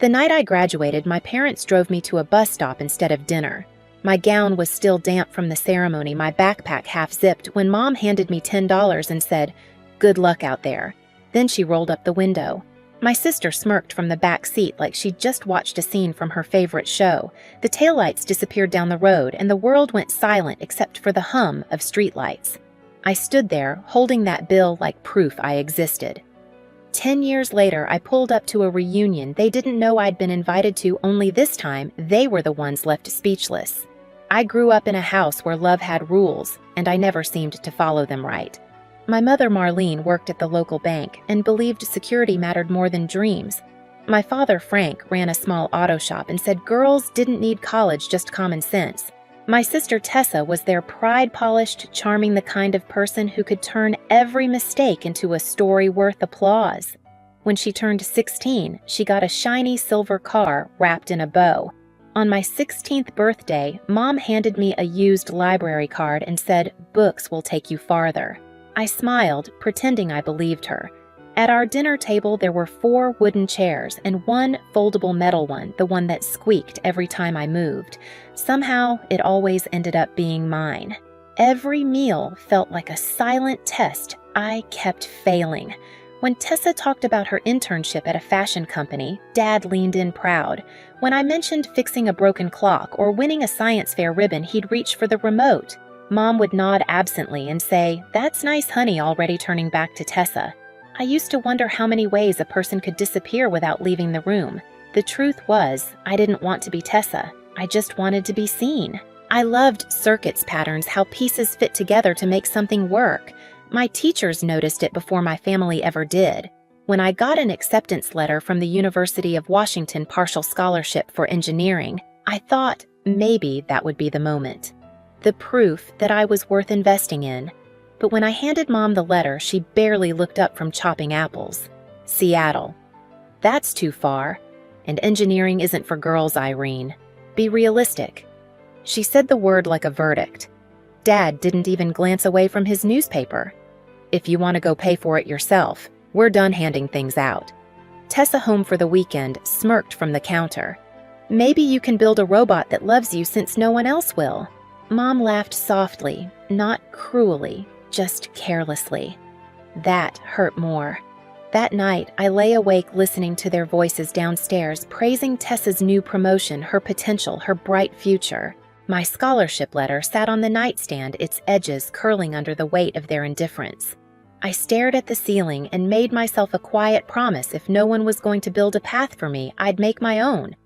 The night I graduated, my parents drove me to a bus stop instead of dinner. My gown was still damp from the ceremony, my backpack half-zipped, when Mom handed me $10 and said, "Good luck out there." Then she rolled up the window. My sister smirked from the back seat like she'd just watched a scene from her favorite show. The taillights disappeared down the road, and the world went silent except for the hum of streetlights. I stood there, holding that bill like proof I existed. 10 years later, I pulled up to a reunion they didn't know I'd been invited to, only this time they were the ones left speechless. I grew up in a house where love had rules, and I never seemed to follow them right. My mother, Marlene, worked at the local bank and believed security mattered more than dreams. My father, Frank, ran a small auto shop and said girls didn't need college, just common sense. My sister, Tessa, was their pride-polished, charming, the kind of person who could turn every mistake into a story worth applause. When she turned 16, she got a shiny silver car wrapped in a bow. On my 16th birthday, Mom handed me a used library card and said, "Books will take you farther." I smiled, pretending I believed her. At our dinner table, there were 4 wooden chairs and 1 foldable metal one, the one that squeaked every time I moved. Somehow, it always ended up being mine. Every meal felt like a silent test. I kept failing. When Tessa talked about her internship at a fashion company, Dad leaned in proud. When I mentioned fixing a broken clock or winning a science fair ribbon, he'd reach for the remote. Mom would nod absently and say, "That's nice, honey," already turning back to Tessa. I used to wonder how many ways a person could disappear without leaving the room. The truth was, I didn't want to be Tessa. I just wanted to be seen. I loved circuits patterns, how pieces fit together to make something work. My teachers noticed it before my family ever did. When I got an acceptance letter from the University of Washington partial scholarship for engineering, I thought maybe that would be the moment. The proof that I was worth investing in. But when I handed Mom the letter, she barely looked up from chopping apples. Seattle. That's too far. And engineering isn't for girls, Irene. Be realistic. She said the word like a verdict. Dad didn't even glance away from his newspaper. If you want to go pay for it yourself, we're done handing things out. Tessa, home for the weekend, smirked from the counter. Maybe you can build a robot that loves you since no one else will. Mom laughed softly, not cruelly, just carelessly. That hurt more. That night, I lay awake listening to their voices downstairs, praising Tessa's new promotion, her potential, her bright future. My scholarship letter sat on the nightstand, its edges curling under the weight of their indifference. I stared at the ceiling and made myself a quiet promise if no one was going to build a path for me, I'd make my own.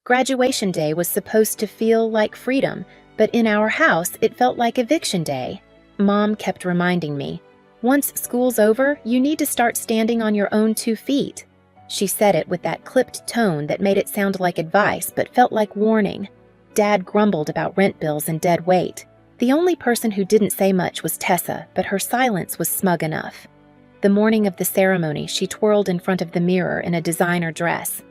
Graduation day was supposed to feel like freedom, but in our house, it felt like eviction day. Mom kept reminding me, "Once school's over, you need to start standing on your own 2 feet." She said it with that clipped tone that made it sound like advice but felt like warning. Dad grumbled about rent bills and dead weight. The only person who didn't say much was Tessa, but her silence was smug enough. The morning of the ceremony, she twirled in front of the mirror in a designer dress.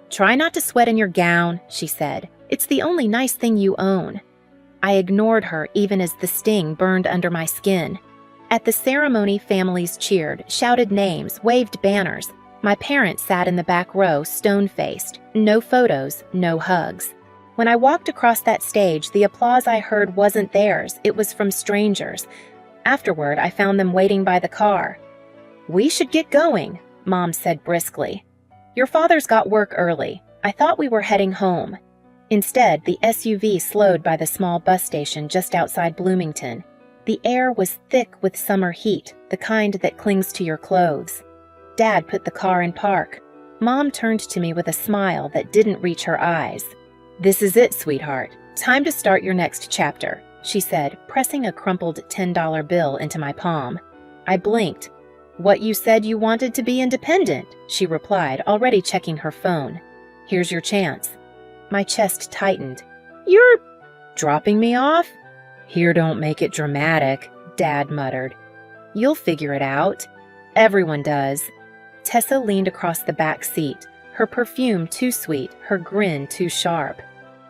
"Try not to sweat in your gown," she said. "It's the only nice thing you own." I ignored her even as the sting burned under my skin. At the ceremony, families cheered, shouted names, waved banners. My parents sat in the back row, stone-faced. No photos, no hugs. When I walked across that stage, the applause I heard wasn't theirs, it was from strangers. Afterward, I found them waiting by the car. "We should get going," Mom said briskly. "Your father's got work early. I thought we were heading home." Instead, the SUV slowed by the small bus station just outside Bloomington. The air was thick with summer heat, the kind that clings to your clothes. Dad put the car in park. Mom turned to me with a smile that didn't reach her eyes. "This is it, sweetheart. Time to start your next chapter," she said, pressing a crumpled $10 bill into my palm. I blinked. "What you said you wanted to be independent," she replied, already checking her phone. "Here's your chance." My chest tightened. "You're dropping me off?" "Here, don't make it dramatic," Dad muttered. "You'll figure it out. Everyone does." Tessa leaned across the back seat, her perfume too sweet, her grin too sharp.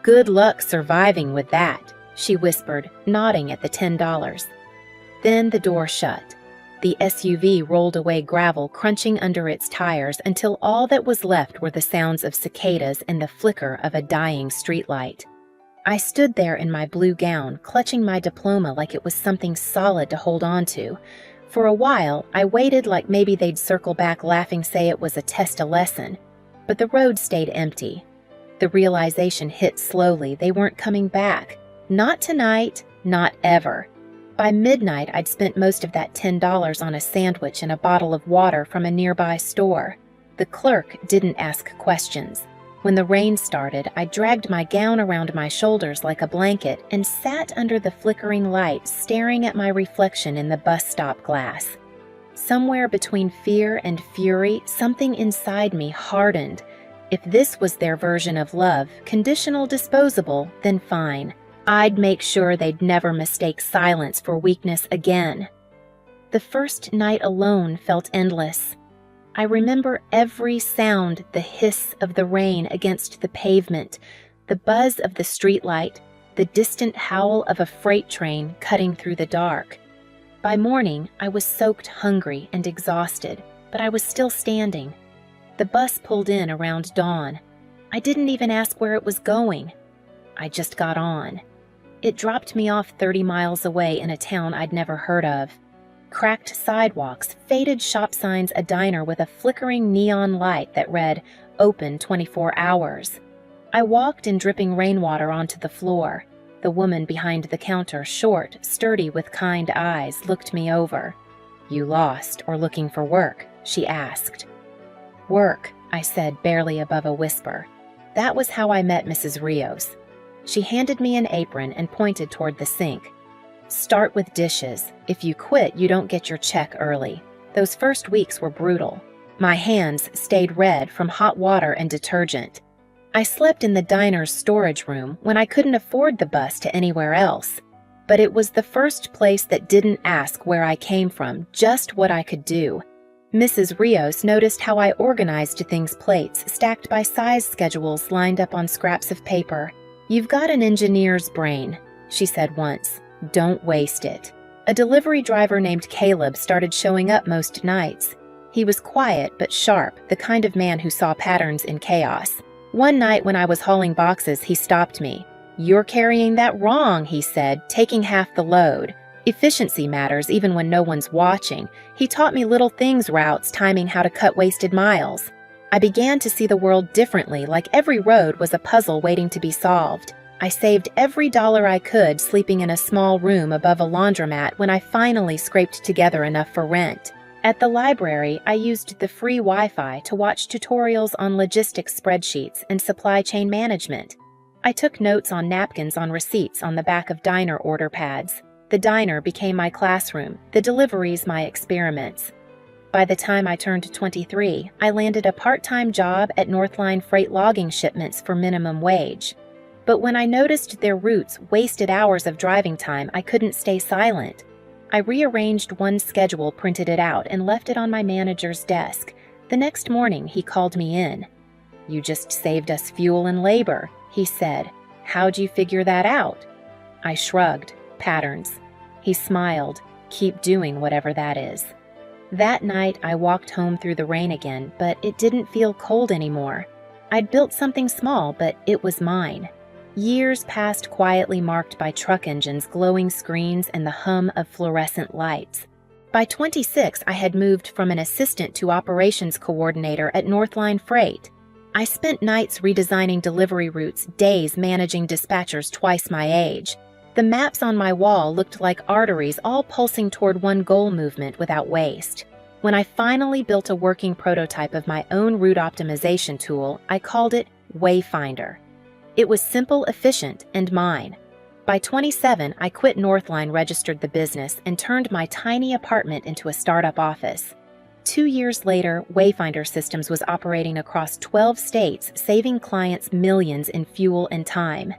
"Good luck surviving with that," she whispered, nodding at the $10. Then the door shut. The SUV rolled away, gravel crunching under its tires until all that was left were the sounds of cicadas and the flicker of a dying streetlight. I stood there in my blue gown, clutching my diploma like it was something solid to hold on to. For a while, I waited like maybe they'd circle back laughing, say it was a test, a lesson. But the road stayed empty. The realization hit slowly. They weren't coming back. Not tonight, not ever. By midnight, I'd spent most of that $10 on a sandwich and a bottle of water from a nearby store. The clerk didn't ask questions. When the rain started, I dragged my gown around my shoulders like a blanket and sat under the flickering light, staring at my reflection in the bus stop glass. Somewhere between fear and fury, something inside me hardened. If this was their version of love, conditional, disposable, then fine. I'd make sure they'd never mistake silence for weakness again. The first night alone felt endless. I remember every sound, the hiss of the rain against the pavement, the buzz of the streetlight, the distant howl of a freight train cutting through the dark. By morning, I was soaked, hungry, and exhausted, but I was still standing. The bus pulled in around dawn. I didn't even ask where it was going. I just got on. It dropped me off 30 miles away in a town I'd never heard of. Cracked sidewalks, faded shop signs, a diner with a flickering neon light that read, "Open 24 hours." I walked in dripping rainwater onto the floor. The woman behind the counter, short, sturdy, with kind eyes, looked me over. "You lost or looking for work?" she asked. "Work," I said, barely above a whisper. That was how I met Mrs. Rios. She handed me an apron and pointed toward the sink. "Start with dishes. If you quit, you don't get your check early." Those first weeks were brutal. My hands stayed red from hot water and detergent. I slept in the diner's storage room when I couldn't afford the bus to anywhere else. But it was the first place that didn't ask where I came from, just what I could do. Mrs. Rios noticed how I organized things, plates stacked by size, schedules lined up on scraps of paper. "You've got an engineer's brain," she said once. "Don't waste it." A delivery driver named Caleb started showing up most nights. He was quiet but sharp, the kind of man who saw patterns in chaos. One night when I was hauling boxes, he stopped me. "You're carrying that wrong," he said, "taking half the load. Efficiency matters even when no one's watching." He taught me little things, routes, timing, how to cut wasted miles. I began to see the world differently, like every road was a puzzle waiting to be solved. I saved every dollar I could, sleeping in a small room above a laundromat when I finally scraped together enough for rent. At the library, I used the free Wi-Fi to watch tutorials on logistics spreadsheets and supply chain management. I took notes on napkins on receipts on the back of diner order pads. The diner became my classroom, the deliveries my experiments. By the time I turned 23, I landed a part-time job at Northline Freight logging shipments for minimum wage. But when I noticed their routes wasted hours of driving time, I couldn't stay silent. I rearranged one schedule, printed it out, and left it on my manager's desk. The next morning, he called me in. "You just saved us fuel and labor," he said. "How'd you figure that out?" I shrugged. "Patterns." He smiled. "Keep doing whatever that is." That night, I walked home through the rain again, but it didn't feel cold anymore. I'd built something small, but it was mine. Years passed quietly, marked by truck engines, glowing screens, and the hum of fluorescent lights. By 26, I had moved from an assistant to operations coordinator at Northline Freight. I spent nights redesigning delivery routes, days managing dispatchers twice my age. The maps on my wall looked like arteries, all pulsing toward one goal: movement without waste. When I finally built a working prototype of my own route optimization tool, I called it Wayfinder. It was simple, efficient, and mine. By 27, I quit Northline, registered the business, and turned my tiny apartment into a startup office. 2 years later, Wayfinder Systems was operating across 12 states, saving clients millions in fuel and time.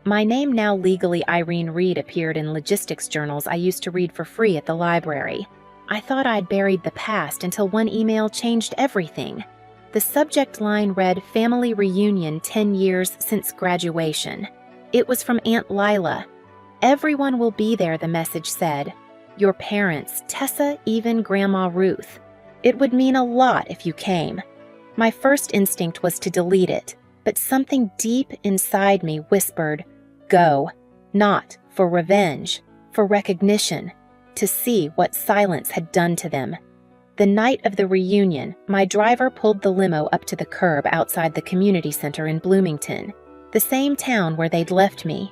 My name, now legally Irene Reed, appeared in logistics journals I used to read for free at the library. I thought I'd buried the past until one email changed everything. The subject line read, "Family Reunion 10 years since graduation." It was from Aunt Lila. "Everyone will be there," the message said. Your parents, Tessa, even Grandma Ruth. It would mean a lot if you came. My first instinct was to delete it, but something deep inside me whispered, go. Not for revenge, for recognition, to see what silence had done to them. The night of the reunion, my driver pulled the limo up to the curb outside the community center in Bloomington, the same town where they'd left me.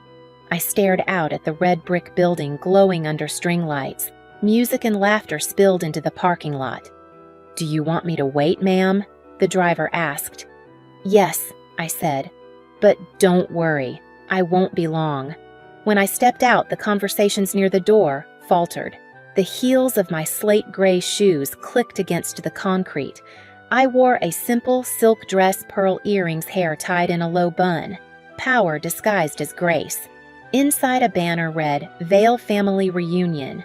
I stared out at the red brick building glowing under string lights. Music and laughter spilled into the parking lot. "Do you want me to wait, ma'am?" the driver asked. "Yes," I said. "But don't worry, I won't be long." When I stepped out, the conversations near the door faltered. The heels of my slate gray shoes clicked against the concrete. I wore a simple silk dress, pearl earrings, hair tied in a low bun. Power disguised as grace. Inside a banner read, "Vale Family Reunion."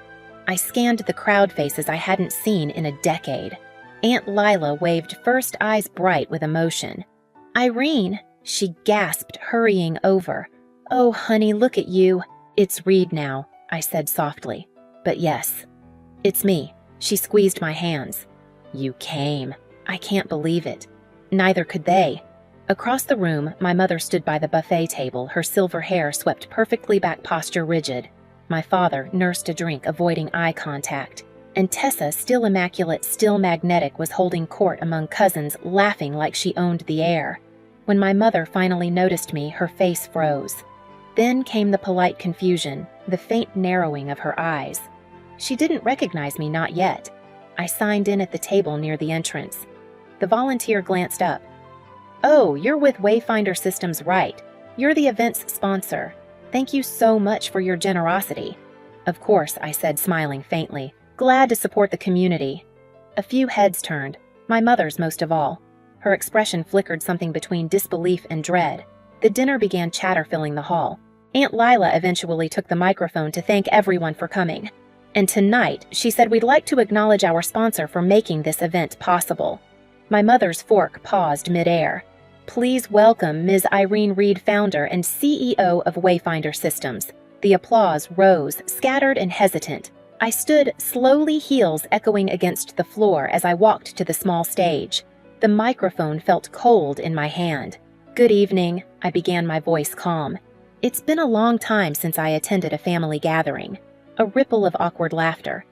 I scanned the crowd faces I hadn't seen in a decade. Aunt Lila waved first, eyes bright with emotion. "Irene," she gasped, hurrying over. "Oh, honey, look at you." "It's Reed now," I said softly. "But yes, it's me." She squeezed my hands. "You came." I can't believe it. Neither could they. Across the room, my mother stood by the buffet table, her silver hair swept perfectly back, posture rigid. My father nursed a drink, avoiding eye contact. And Tessa, still immaculate, still magnetic, was holding court among cousins, laughing like she owned the air. When my mother finally noticed me, her face froze. Then came the polite confusion, the faint narrowing of her eyes. She didn't recognize me, not yet. I signed in at the table near the entrance. The volunteer glanced up. "Oh, you're with Wayfinder Systems, right? You're the event's sponsor. Thank you so much for your generosity." "Of course," I said, smiling faintly. "Glad to support the community." A few heads turned, my mother's most of all. Her expression flickered something between disbelief and dread. The dinner began, chatter filling the hall. Aunt Lila eventually took the microphone to thank everyone for coming. "And tonight," she said, "we'd like to acknowledge our sponsor for making this event possible." My mother's fork paused midair. "Please welcome Ms. Irene Reed, founder and CEO of Wayfinder Systems." The applause rose, scattered and hesitant. I stood, slowly, heels echoing against the floor as I walked to the small stage. The microphone felt cold in my hand. "Good evening," I began, my voice calm. "It's been a long time since I attended a family gathering." A ripple of awkward laughter.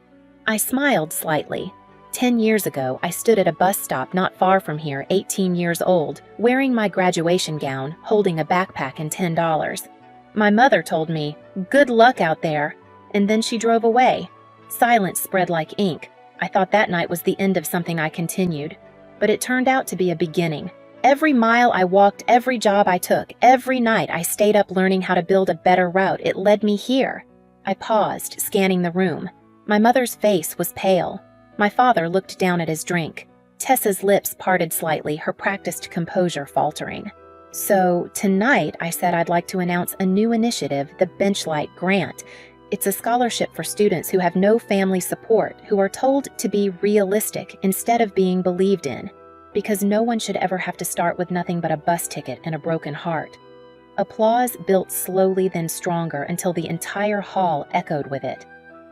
I smiled slightly. 10 years ago, I stood at a bus stop not far from here, 18 years old, wearing my graduation gown, holding a backpack and $10. My mother told me, "Good luck out there," and then she drove away. Silence spread like ink. I thought that night was the end of something. I continued. But it turned out to be a beginning. Every mile I walked, every job I took, every night I stayed up learning how to build a better route, it led me here. I paused, scanning the room. My mother's face was pale. My father looked down at his drink. Tessa's lips parted slightly, her practiced composure faltering. "So, tonight," I said, "I'd like to announce a new initiative, the Benchlight Grant. It's a scholarship for students who have no family support, who are told to be realistic instead of being believed in, because no one should ever have to start with nothing but a bus ticket and a broken heart." Applause built slowly, then stronger, until the entire hall echoed with it.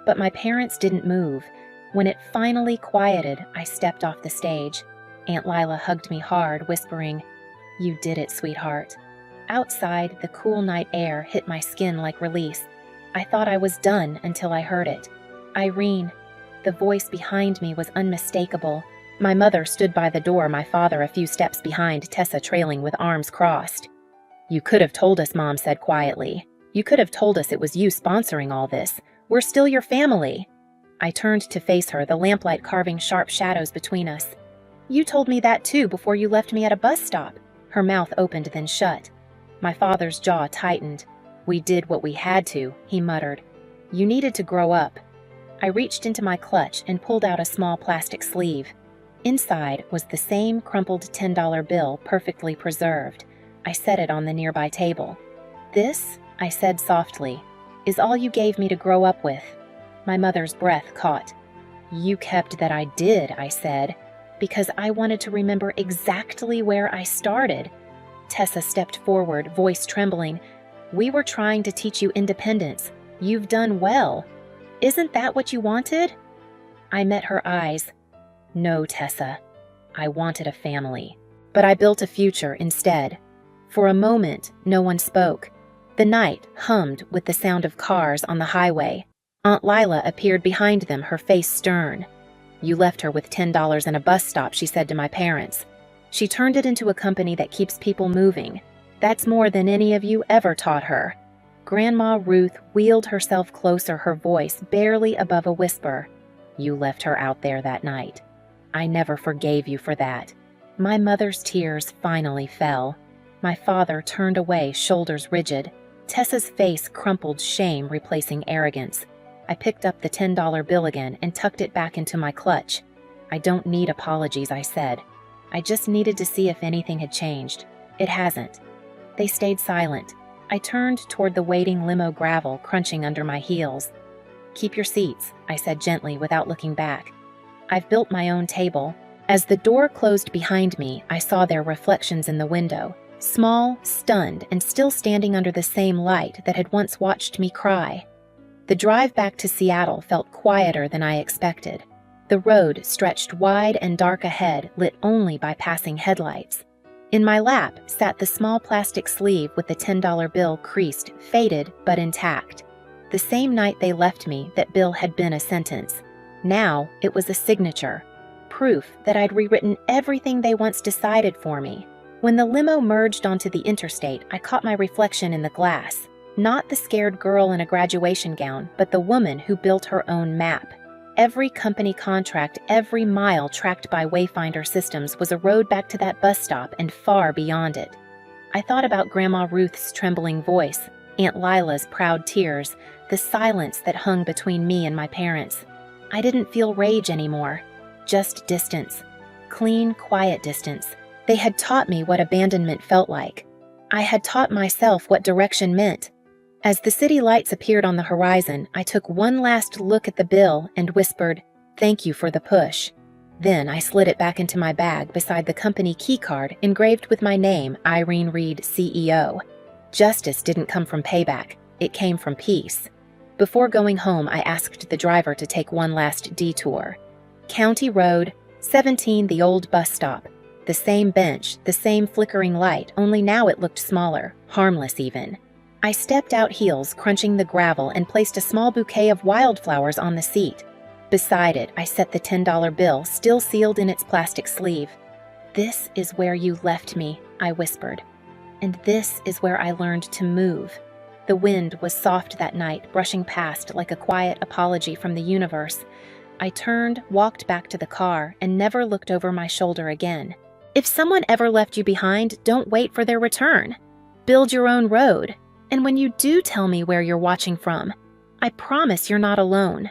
But my parents didn't move. When it finally quieted, I stepped off the stage. Aunt Lila hugged me hard, whispering, "You did it, sweetheart." Outside, the cool night air hit my skin like release. I thought I was done until I heard it. "Irene." The voice behind me was unmistakable. My mother stood by the door, my father a few steps behind, Tessa trailing with arms crossed. "You could have told us," Mom said quietly. "You could have told us it was you sponsoring all this. We're still your family." I turned to face her, the lamplight carving sharp shadows between us. "You told me that too before you left me at a bus stop." Her mouth opened, then shut. My father's jaw tightened. "We did what we had to," he muttered. "You needed to grow up." I reached into my clutch and pulled out a small plastic sleeve. Inside was the same crumpled $10 bill, perfectly preserved. I set it on the nearby table. "This," I said softly, "is all you gave me to grow up with." My mother's breath caught. "You kept that." "I did," I said, "because I wanted to remember exactly where I started." Tessa stepped forward, voice trembling. "We were trying to teach you independence. You've done well." Isn't that what you wanted? I met her eyes. No, Tessa. I wanted a family. But I built a future instead. For a moment, no one spoke. The night hummed with the sound of cars on the highway. Aunt Lila appeared behind them, her face stern. You left her with $10 and a bus stop, she said to my parents. She turned it into a company that keeps people moving. That's more than any of you ever taught her. Grandma Ruth wheeled herself closer, her voice barely above a whisper. You left her out there that night. I never forgave you for that. My mother's tears finally fell. My father turned away, shoulders rigid. Tessa's face crumpled, shame replacing arrogance. I picked up the $10 bill again and tucked it back into my clutch. I don't need apologies, I said. I just needed to see if anything had changed. It hasn't. They stayed silent. I turned toward the waiting limo, gravel crunching under my heels. Keep your seats, I said gently without looking back. I've built my own table. As the door closed behind me, I saw their reflections in the window, small, stunned, and still standing under the same light that had once watched me cry. The drive back to Seattle felt quieter than I expected. The road stretched wide and dark ahead, lit only by passing headlights. In my lap sat the small plastic sleeve with the $10 bill creased, faded, but intact. The same night they left me, that bill had been a sentence. Now it was a signature, proof that I'd rewritten everything they once decided for me. When the limo merged onto the interstate, I caught my reflection in the glass. Not the scared girl in a graduation gown, but the woman who built her own map. Every company contract, every mile tracked by Wayfinder Systems was a road back to that bus stop and far beyond it. I thought about Grandma Ruth's trembling voice, Aunt Lila's proud tears, the silence that hung between me and my parents. I didn't feel rage anymore, just distance. Clean, quiet distance. They had taught me what abandonment felt like. I had taught myself what direction meant. As the city lights appeared on the horizon, I took one last look at the bill and whispered, "Thank you for the push." Then I slid it back into my bag beside the company keycard engraved with my name, Irene Reed, CEO. Justice didn't come from payback. It came from peace. Before going home, I asked the driver to take one last detour. County Road, 17, the old bus stop. The same bench, the same flickering light, only now it looked smaller, harmless even. I stepped out, heels crunching the gravel, and placed a small bouquet of wildflowers on the seat. Beside it, I set the $10 bill, still sealed in its plastic sleeve. "This is where you left me," I whispered. "And this is where I learned to move." The wind was soft that night, brushing past like a quiet apology from the universe. I turned, walked back to the car, and never looked over my shoulder again. If someone ever left you behind, don't wait for their return. Build your own road. And when you do tell me where you're watching from, I promise you're not alone.